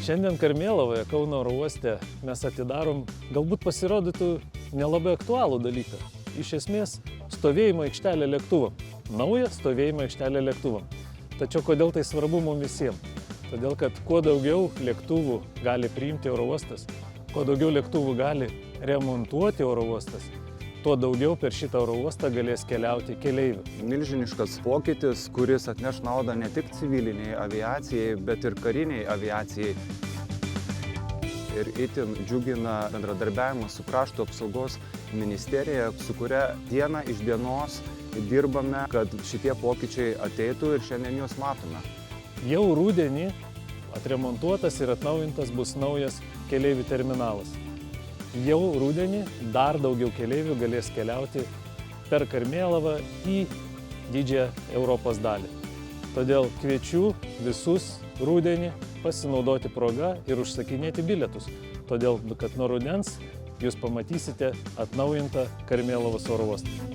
Šiandien Karmėlavoje, Kauno oro uoste, mes atidarom, galbūt pasirodytų nelabai aktualų dalyką. Iš esmės, stovėjimo aikštelė lėktuvam. Nauja stovėjimo aikštelė lėktuvam. Tačiau kodėl tai svarbu mums visiems? Todėl, kad kuo daugiau lėktuvų gali priimti oro uostas, kuo daugiau lėktuvų gali remontuoti oro uostas, tuo daugiau per šitą oro uostą galės keliauti keleivių. Milžiniškas pokytis, kuris atneš naudą ne tik civiliniai aviacijai, bet ir kariniai aviacijai. Ir itin džiugina bendradarbiavimas su Krašto apsaugos ministerija, su kuria diena iš dienos dirbame, kad šitie pokyčiai ateitų ir šiandien juos matome. Jau rudenį atremontuotas ir atnaujintas bus naujas keleivių terminalas. Jau rudenį dar daugiau keleivių galės keliauti per Karmėlavą į didžiąją Europos dalį. Todėl kviečiu visus rudenį pasinaudoti progą ir užsakinėti bilietus. Todėl, kad nuo rudens jūs pamatysite atnaujintą Karmėlavos oro uostą.